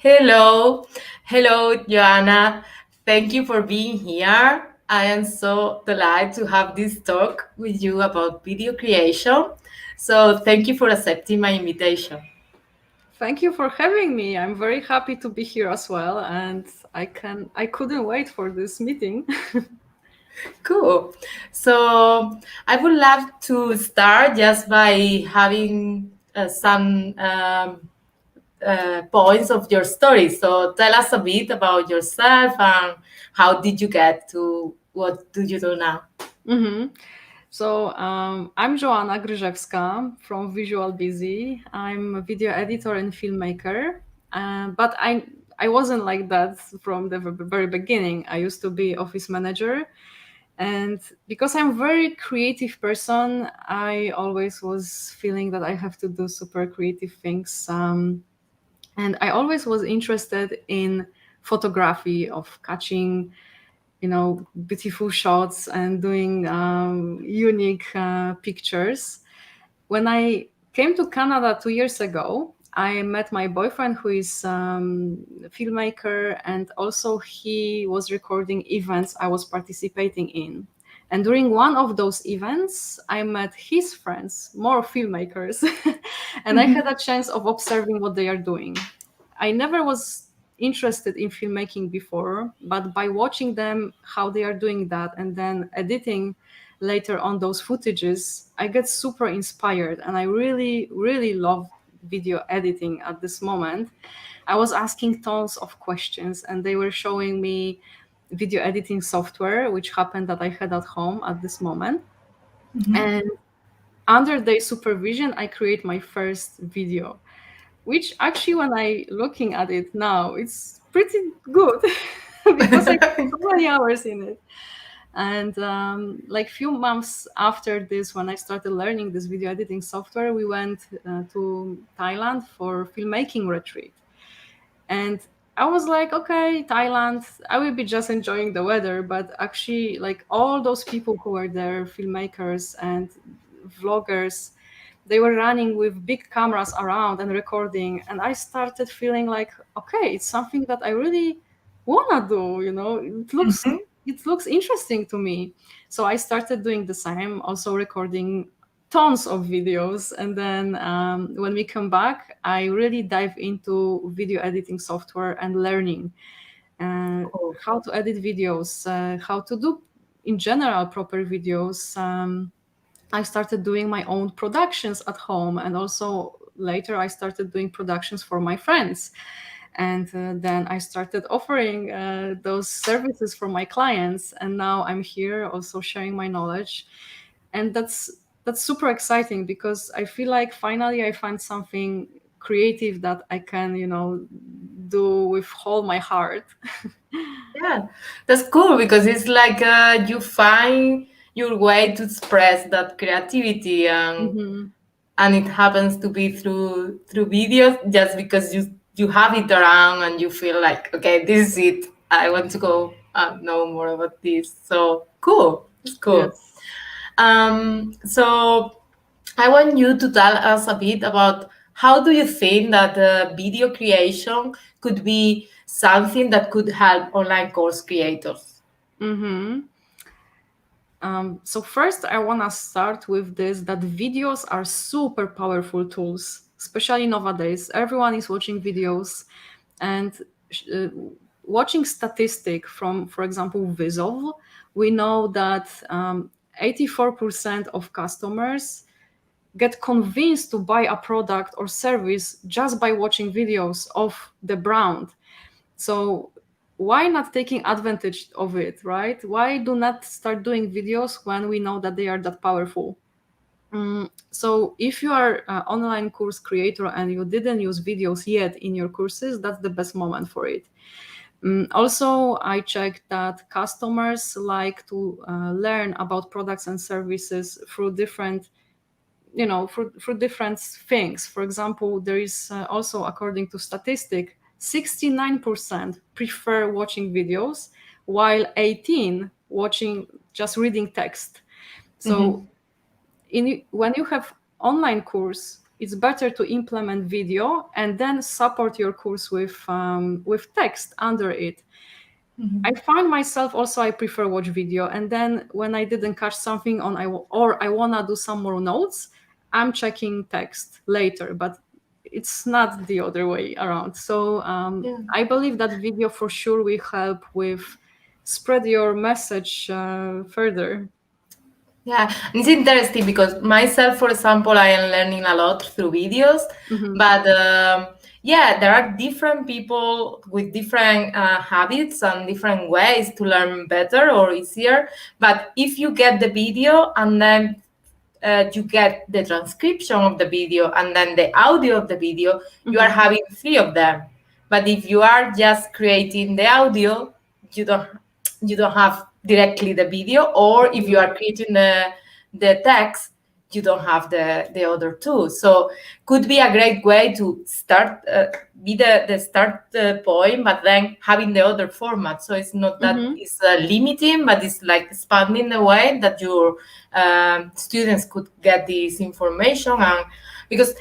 Hello, hello, Joanna. Thank you for being here. I am so delighted to have this talk with you about video creation. So, thank you for accepting my invitation. Thank you for having me. I'm very happy to be here as well, and I couldn't wait for this meeting. Cool. So, I would love to start just by having some points of your story. So, tell us a bit about yourself and how did you get to what do you do now? hmm I'm Joanna Gryzewska from Visual Beesy. I'm a video editor and filmmaker, but I wasn't like that from the very beginning. I used to be office manager, and because I'm a very creative person, I always was feeling that I have to do super creative things. And I always was interested in photography of catching beautiful shots and doing unique pictures. When I came to Canada 2 years ago, I met my boyfriend who is a filmmaker, and also he was recording events I was participating in. And during one of those events, I met his friends, more filmmakers, and I had a chance of observing what they are doing. I never was interested in filmmaking before, but by watching them, how they are doing that, and then editing later on those footages, I get super inspired, and I really, really love video editing at this moment. I was asking tons of questions, and they were showing me video editing software, which happened that I had at home at this moment. And under their supervision, I create my first video, which actually, when I looking at it now, it's pretty good because I put so many hours in it. And like few months after this, when I started learning this video editing software, we went to Thailand for filmmaking retreat. And I was like, okay, Thailand, I will be just enjoying the weather. But actually, like all those people who were there, filmmakers and vloggers, they were running with big cameras around and recording. And I started feeling like, okay, it's something that I really wanna do, it looks interesting to me. So I started doing the same, also recording tons of videos. And then when we come back, I really dive into video editing software and learning uh, Cool. how to edit videos, how to do in general proper videos. I started doing my own productions at home, and also later I started doing productions for my friends. And then I started offering those services for my clients, and now I'm here also sharing my knowledge. And that's super exciting because I feel like finally I find something creative that I can do with all my heart. Yeah, that's cool because it's like you find your way to express that creativity, hmm and it happens to be through videos just because you have it around and you feel like, okay, this is it. I want to go know more about this. So cool. It's cool. Yes. So I want you to tell us a bit about how do you think that video creation could be something that could help online course creators? hmm so first, I want to start with this: that videos are super powerful tools, especially nowadays. Everyone is watching videos, and uh, watching statistic from, for example, Visual, we know that 84% of customers get convinced to buy a product or service just by watching videos of the brand. So why not taking advantage of it, right? Why do not start doing videos when we know that they are that powerful? So if you are an online course creator and you didn't use videos yet in your courses, that's the best moment for it. Also, I checked that customers like to learn about products and services through different for different things. For example, there is also, according to statistic, 69% prefer watching videos, while 18 watching, just reading text. So Mhm. when you have online course, it's better to implement video and then support your course with text under it. I find myself also I prefer watch video, and then when I didn't catch something on or I wanna do some more notes, I'm checking text later. But it's not the other way around. So Yeah. I believe that video for sure will help with spread your message further. Yeah, and it's interesting because myself, for example, I am learning a lot through videos, Hmm. but yeah, there are different people with different habits and different ways to learn better or easier. But if you get the video and then you get the transcription of the video and then the audio of the video, you are Hmm. having three of them. But if you are just creating the audio, you don't you don't have directly the video, or if you are creating the text, you don't have the other two. So could be a great way to start, be the start point, but then having the other format. So it's not that Hmm. it's limiting, but it's like expanding the way that your students could get this information. And because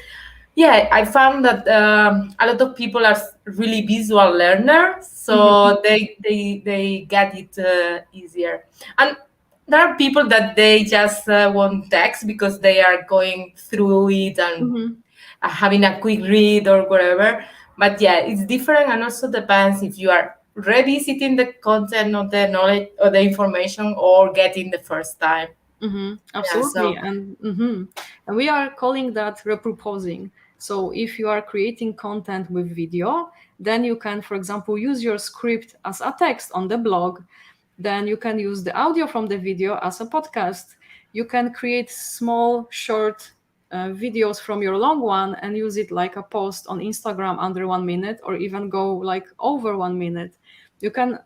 yeah, I found that a lot of people are really visual learners, Hmm. so they get it easier. And there are people that they just want text because they are going through it and Hmm. having a quick read or whatever. But yeah, it's different, and also depends if you are revisiting the content of the knowledge or the information or getting the first time. Yeah, Absolutely, so and we are calling that repurposing. So if you are creating content with video, then you can, for example, use your script as a text on the blog. Then you can use the audio from the video as a podcast. You can create small, short videos from your long one and use it like a post on Instagram under 1 minute, or even go like over 1 minute. You can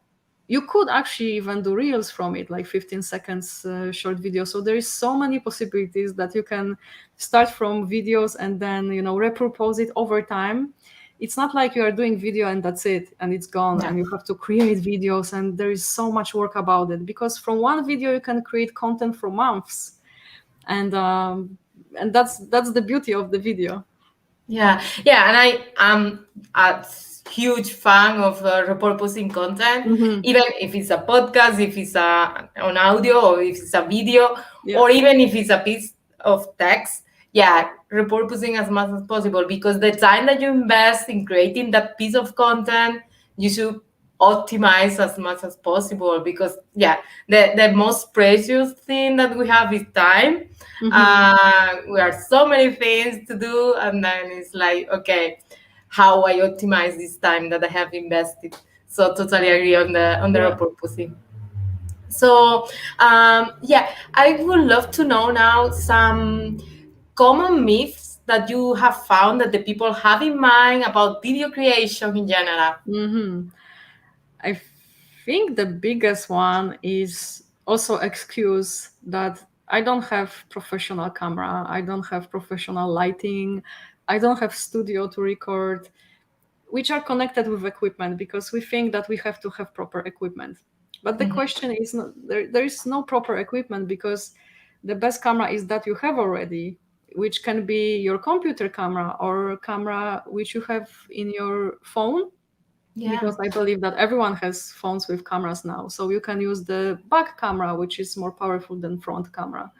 you could actually even do reels from it, like 15 seconds short video. So there is so many possibilities that you can start from videos and then repurpose it over time. It's not like you are doing video and that's it and it's gone yeah. and you have to create videos, and there is so much work about it, because from one video you can create content for months. And that's the beauty of the video. Yeah, yeah, and I am a huge fan of repurposing content, Hmm. even if it's a podcast, if it's an audio, or if it's a video, Yeah. or even if it's a piece of text. Yeah, repurposing as much as possible, because the time that you invest in creating that piece of content, you should optimize as much as possible, because yeah, the most precious thing that we have is time. Hmm. We are so many things to do, and then it's like, okay, how I optimize this time that I have invested. So totally agree on the Yeah. repurposing. So yeah, I would love to know now some common myths that you have found that the people have in mind about video creation in general. Hmm. I think the biggest one is also excuse that I don't have professional camera, I don't have professional lighting, I don't have studio to record, which are connected with equipment, because we think that we have to have proper equipment. But the Mhm. question is not, there is no proper equipment, because the best camera is that you have already, which can be your computer camera or camera which you have in your phone, Yeah. because I believe that everyone has phones with cameras now. So you can use the back camera, which is more powerful than front camera.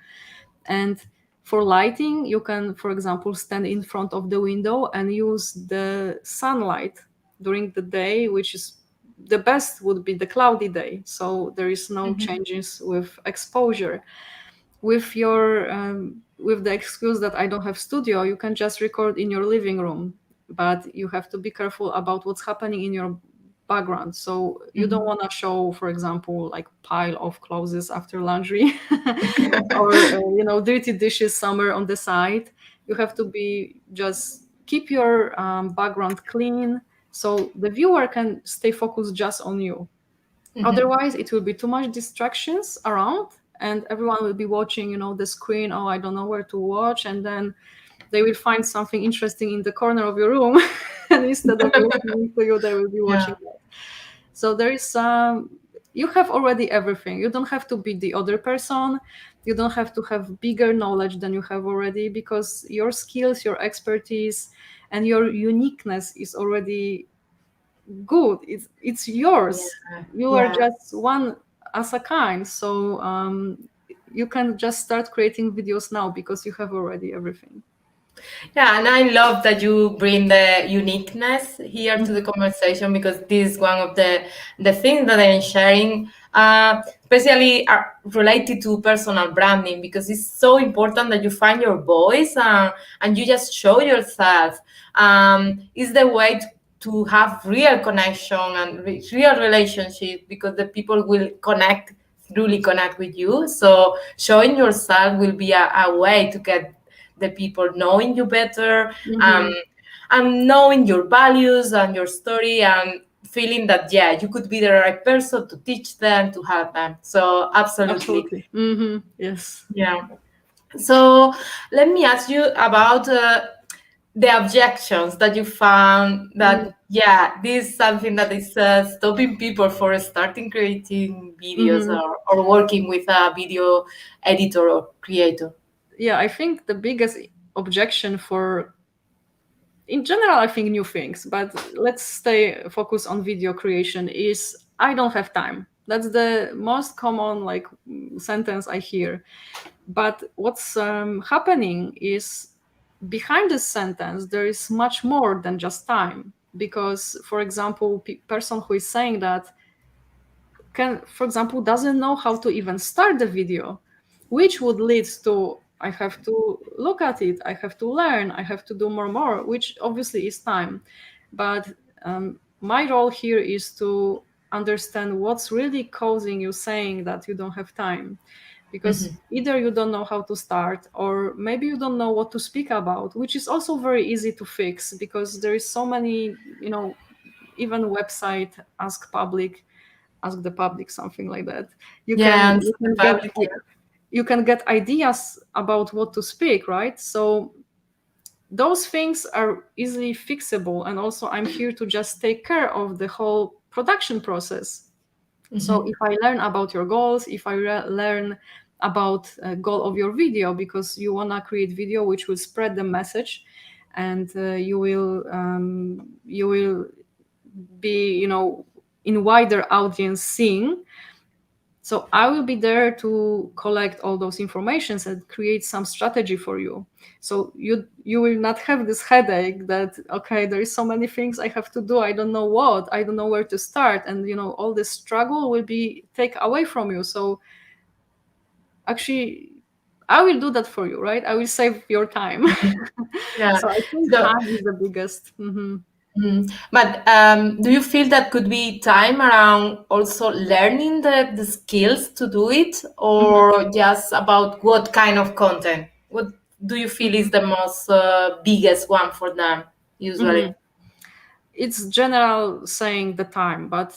And for lighting, you can, for example, stand in front of the window and use the sunlight during the day, which is the best would be the cloudy day. So there is no Mhm. changes with exposure. With the excuse that I don't have studio, you can just record in your living room, but you have to be careful about what's happening in your background. So you don't Mhm. want to show, for example, like pile of clothes after laundry, or dirty dishes somewhere on the side. You have to be just keep your background clean, so the viewer can stay focused just on you. Mhm. Otherwise, it will be too much distractions around, and everyone will be watching, the screen. Oh, I don't know where to watch, and then they will find something interesting in the corner of your room, and instead of listening to you, they will be Yeah. watching that. So there is you have already everything. You don't have to be the other person. You don't have to have bigger knowledge than you have already, because your skills, your expertise, and your uniqueness is already good. It's Yeah, yours. You are yeah. just one as a kind. So you can just start creating videos now because you have already everything. Yeah, and I love that you bring the uniqueness here to the Mhm. conversation, because this is one of the things that I'm sharing, especially related to personal branding, because it's so important that you find your voice, and you just show yourself. It's the way to have real connection and real relationship, because the people will connect, truly connect with you. So showing yourself will be a way to get the people knowing you better, um, Mhm. and knowing your values and your story, and feeling that, yeah, you could be the right person to teach them, to help them. So absolutely. Absolutely. Hmm. Yes. Yeah. So let me ask you about the objections that you found, Mm-hmm. that, yeah, this is something that is stopping people for starting creating videos, Mm-hmm. or working with a video editor or creator. Yeah, I think the biggest objection for, in general, I think new things, but let's stay focused on video creation, is I don't have time. That's the most common like sentence I hear. But what's happening is, behind this sentence there is much more than just time. Because, for example, person who is saying that can, for example, doesn't know how to even start the video, which would lead to, I have to look at it, I have to learn, I have to do more, which obviously is time. But my role here is to understand what's really causing you saying that you don't have time. Because either you don't know how to start, or maybe you don't know what to speak about, which is also very easy to fix, because there is so many, even website ask the public, something like that. you Yeah, can and you the can get public, yeah. you can get ideas about what to speak, right? So those things are easily fixable, and also I'm here to just take care of the whole production process. So if I learn about your goals, if I learn about goal of your video, because you want to create video which will spread the message, and you will be, in wider audience seeing. So I will be there to collect all those informations and create some strategy for you. So you will not have this headache that, okay, there is so many things I have to do, I don't know what, I don't know where to start, and all this struggle will be take away from you. So actually, I will do that for you, right? I will save your time. Yeah. So I think So, time is the biggest. Mhm. but do you feel that could be time around also learning the skills to do it, Mhm. or just about what kind of content? What do you feel is the most biggest one for them usually? Mhm. It's general saying the time, but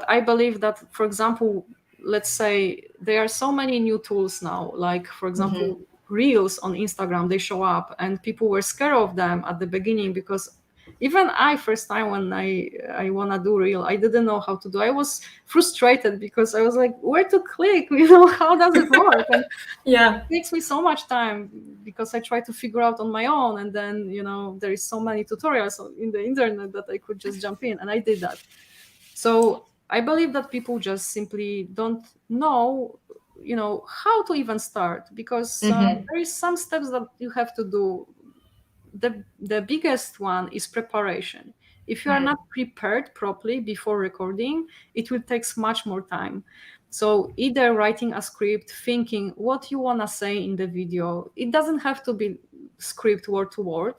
I believe that, for example, let's say there are so many new tools now, like, for example, reels on Instagram, they show up, and people were scared of them at the beginning, because even I, first time when I want to do reel, I didn't know how to do. I was frustrated because I was like, where to click, how does it work? And Yeah. takes me so much time, because I try to figure out on my own, and then there is so many tutorials in the internet that I could just jump in, and I did that. So I believe that people just simply don't know, how to even start, because there is some steps that you have to do. The biggest one is preparation. If you are not prepared properly before recording, it will take much more time. So either writing a script, thinking what you want to say in the video. It doesn't have to be script word to word.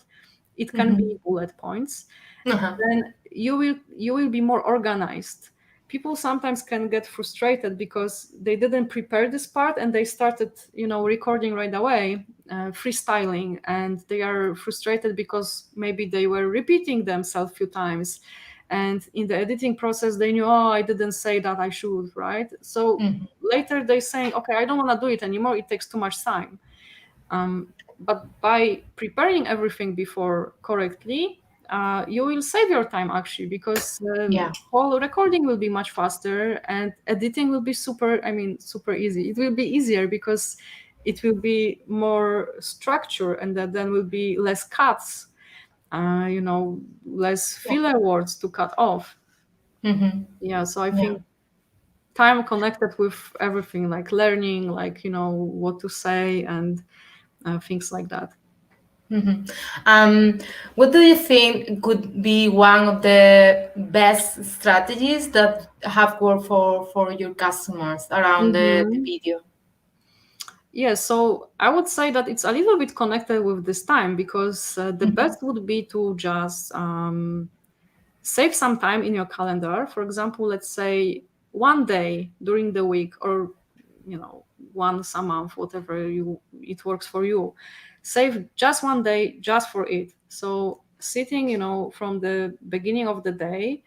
It can be bullet points. Uh-huh. Then you will be more organized. People sometimes can get frustrated because they didn't prepare this part, and they started recording right away, freestyling, and they are frustrated because maybe they were repeating themselves a few times, and in the editing process they knew, oh, I didn't say that, I should, right? So later they saying, okay, I don't want to do it anymore, it takes too much time. But by preparing everything before correctly, you will save your time actually, because Yeah. whole recording will be much faster and editing will be super easy. It will be easier because it will be more structure, and that then will be less cuts, less Yeah. filler words to cut off. Mm-hmm. Yeah, so I Yeah. think time connected with everything, like learning, like what to say, and things like that. Mm-hmm. What do you think could be one of the best strategies that have worked for your customers around the Hmm. video? Yeah, so I would say that it's a little bit connected with this time, because the Mm-hmm. best would be to just save some time in your calendar. For example, let's say one day during the week, or once a month, whatever it works for you. Save just one day just for it. So sitting, from the beginning of the day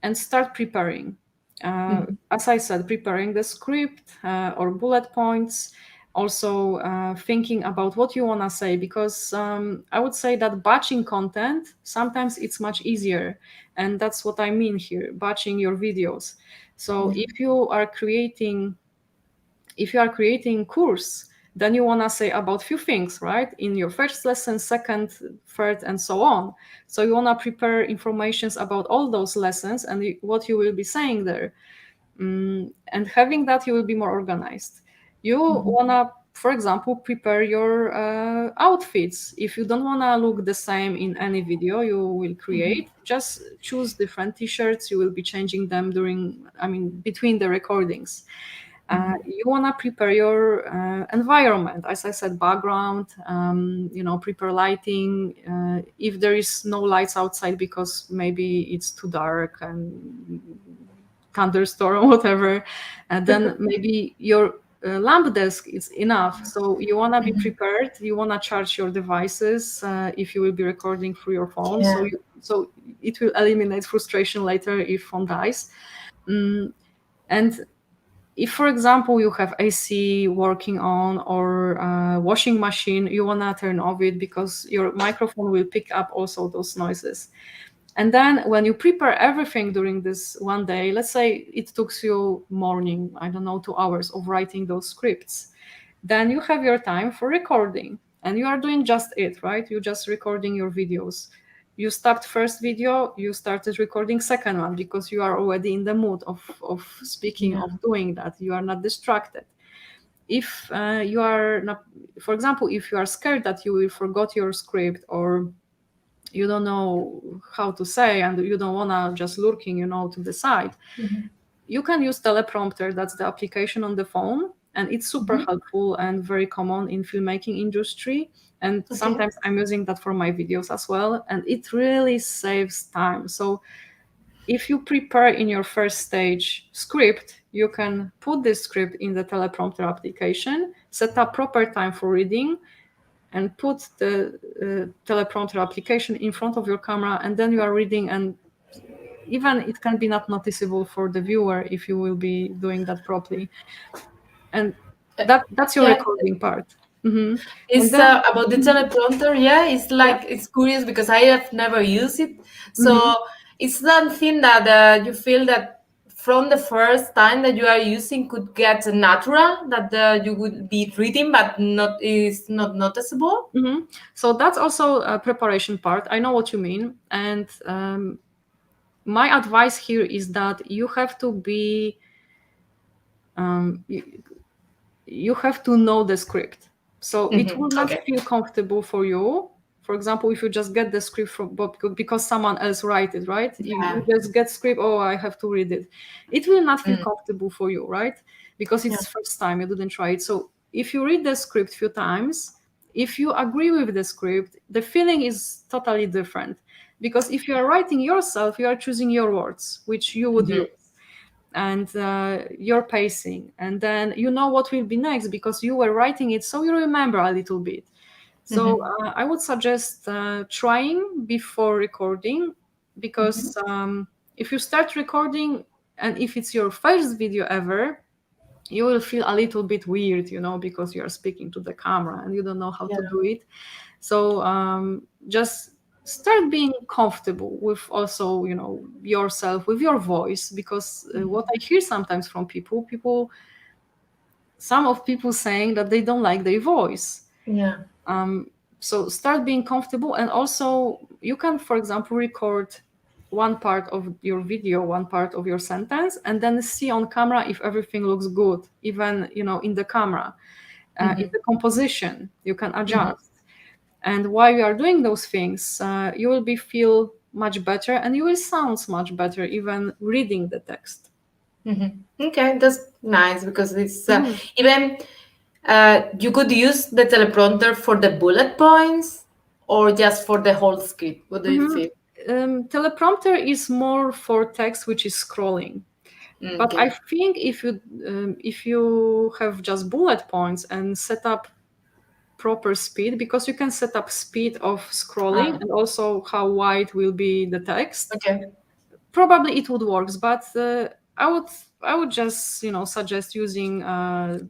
and start preparing. Mm-hmm. As I said, preparing the script or bullet points, also thinking about what you want to say, because I would say that batching content, sometimes it's much easier. And that's what I mean here, batching your videos. So Yeah. if you are creating course, then you want to say about few things, right, in your first lesson, second, third, and so on. So you want to prepare informations about all those lessons and what you will be saying there. And having that, you will be more organized. You Mm-hmm. want to, for example, prepare your outfits. If you don't want to look the same in any video you will Mm-hmm. create, just choose different t-shirts. You will be changing them between the recordings. You want to prepare your environment, as I said, background, prepare lighting. If there is no lights outside because maybe it's too dark and thunderstorm or whatever, and then maybe your lamp desk is enough. So you want to be Mm-hmm. prepared. You want to charge your devices if you will be recording through your phone. Yeah. So it will eliminate frustration later if phone dies. Mm, and if, for example, you have AC working on, or washing machine, you want to turn off it, because your microphone will pick up also those noises. And then when you prepare everything during this one day, let's say it took you morning, I don't know, 2 hours of writing those scripts, then you have your time for recording, and you are doing just it, right? You just recording your videos. You stopped first video, you started recording second one, because you are already in the mood of speaking, Yeah. of doing that. You are not distracted. If you are not, for example, if you are scared that you will forget your script, or you don't know how to say, and you don't want to just lurking, to the side, Mm-hmm. you can use teleprompter. That's the application on the phone, and it's super Mm-hmm. helpful and very common in filmmaking industry. And Okay. sometimes I'm using that for my videos as well, and it really saves time. So if you prepare in your first stage script, you can put this script in the teleprompter application, set up proper time for reading, and put the teleprompter application in front of your camera, and then you are reading. And even it can be not noticeable for the viewer if you will be doing that properly. And Uh, that's your yeah. recording part. Hmm. And It's then about the teleprompter. Yeah, it's yeah. like it's curious because I have never used it. Hmm. So it's something that you feel that from the first time that you are using could get natural that you would be reading, but not is not noticeable. Hmm. So that's also a preparation part. I know what you mean. And my advice here is that you have to be um, you have to know the script. So it Hmm. will not Okay. feel comfortable for you. For example, if you just get the script from because someone else write it, right? You Yeah. just get script. Oh, I have to read it. It will not feel Mm. comfortable for you, right? Because Yeah. it's first time you didn't try it. So if you read the script few times, if you agree with the script, the feeling is totally different. Because if you are writing yourself, you are choosing your words, which you would Hmm. use, and your pacing, and then you know what will be next because you were writing it, so you remember a little bit. So Hmm. I would suggest trying before recording, Hmm. because if you start recording and if it's your first video ever, you will feel a little bit weird, because you are speaking to the camera and you don't know how Yeah. to do it. So just start being comfortable with also, yourself, with your voice, because what I hear sometimes from people, some of people saying that they don't like their voice. Yeah. So start being comfortable, and also you can, for example, record one part of your video, one part of your sentence, and then see on camera if everything looks good, even in the camera. In Hmm. the composition you can Hmm. adjust, and while you are doing those things, you will be feel much better, and you will sound much better even reading the text. Hmm. Okay, that's nice because it's Mhm. even you could use the teleprompter for the bullet points or just for the whole script. What do you Mhm. think? Teleprompter is more for text which is scrolling. But I Okay. think if you have just bullet points and set up proper speed, because you can set up speed of scrolling Ah, and also how wide will be the text, okay. probably it would work. But I would just suggest using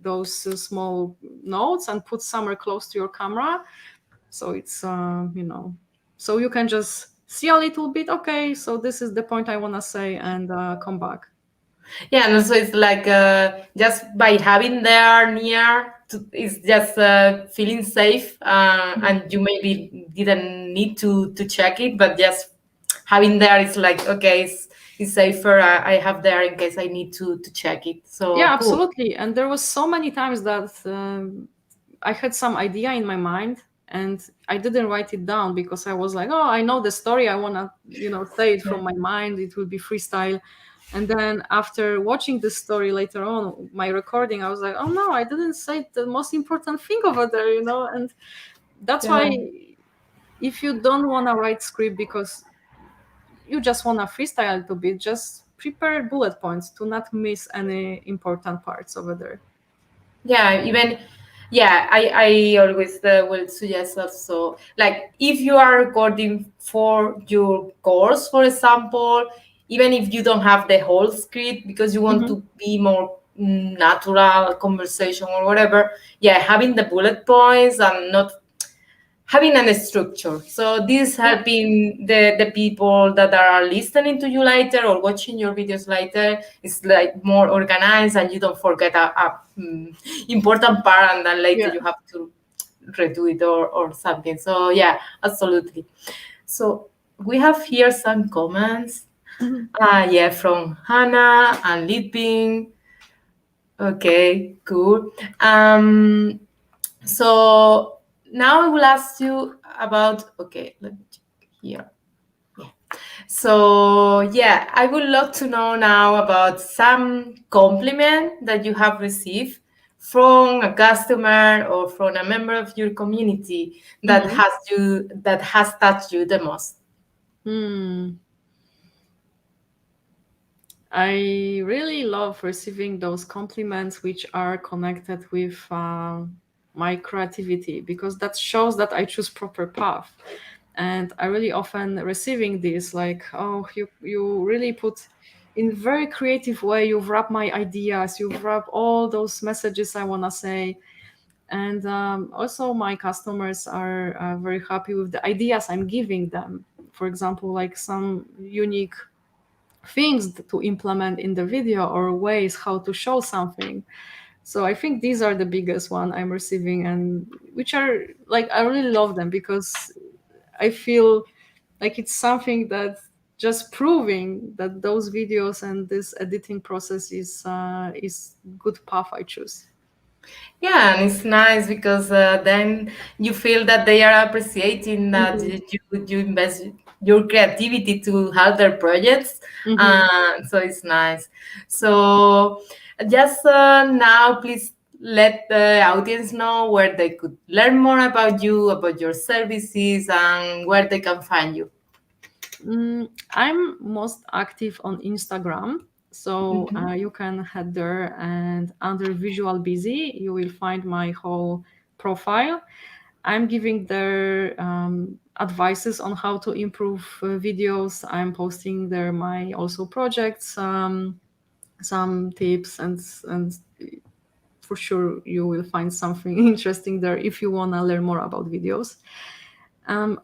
those small notes and put somewhere close to your camera, so it's so you can just see a little bit. Okay, so this is the point I want to say, and come back. Yeah, and also it's like just by having there near, it's just feeling safe, and you maybe didn't need to check it, but just having there is like okay, it's safer. I have there in case I need to check it. Yeah, So cool. absolutely. And there was so many times that I had some idea in my mind and I didn't write it down because I was like, oh, I know the story. I want to, say it Yeah. from my mind. It will be freestyle. And then after watching the story later on, my recording, I was like, oh no, I didn't say the most important thing over there, And that's why Yeah. if you don't want to write script because you just want to freestyle a little bit, just prepare bullet points to not miss any important parts over there. Yeah, even yeah, I always will suggest also like if you are recording for your course, for example, even if you don't have the whole script because you want Mhm. to be more natural conversation or whatever, yeah, having the bullet points and not having a structure. So this Yeah. helping the people that are listening to you later or watching your videos later is like more organized and you don't forget a important part and then later Yeah. you have to redo it or something. So yeah, absolutely. So we have here some comments. Mhm. Yeah, from Hannah and Liping. Okay, cool. So now I will ask you about, okay, let me check here. Yeah. So yeah, I would love to know now about some compliment that you have received from a customer or from a member of your community Mhm. that has touched you the most. Hmm. I really love receiving those compliments which are connected with my creativity, because that shows that I choose proper path. And I really often receiving this like, oh, you really put in very creative way. You've wrapped my ideas. You've wrapped all those messages I wanna say. And also my customers are very happy with the ideas I'm giving them. For example, like some unique things to implement in the video or ways how to show something. So I think these are the biggest one I'm receiving, and which are like I really love them because I feel like it's something that just proving that those videos and this editing process is good path I choose. Yeah, and it's nice because then you feel that they are appreciating that Hmm. you invest your creativity to help their projects. Hmm. So it's nice. So just now, please let the audience know where they could learn more about you, about your services, and where they can find you. I'm most active on Instagram, so Mhm. you can head there, and under Visual Busy, you will find my whole profile. I'm giving there advices on how to improve videos. I'm posting there my also projects, some tips, and for sure you will find something interesting there if you want to learn more about videos.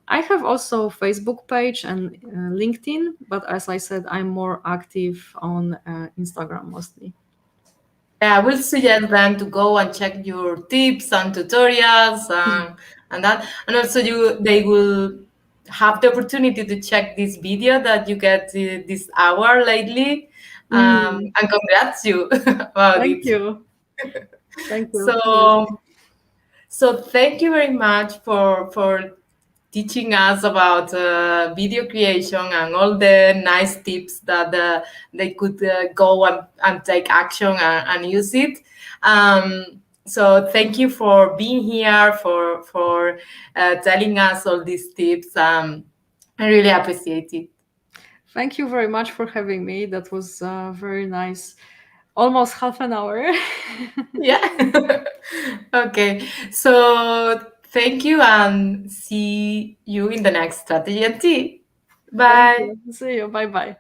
I have also Facebook page and LinkedIn, but as I said, I'm more active on Instagram mostly. Yeah, I will suggest them to go and check your tips and tutorials and that. And also they will have the opportunity to check this video that you get this hour lately. Mm, And congrats you about thank it. you. Thank you. So so thank you very much for teaching us about video creation and all the nice tips that they could go and take action and use it. So thank you for being here, for telling us all these tips. I really appreciate it. Thank you very much for having me. That was very nice. Almost half an hour. Yeah. Okay. So thank you and see you in the next strategy and tea. Thank Bye. you. See you. Bye bye.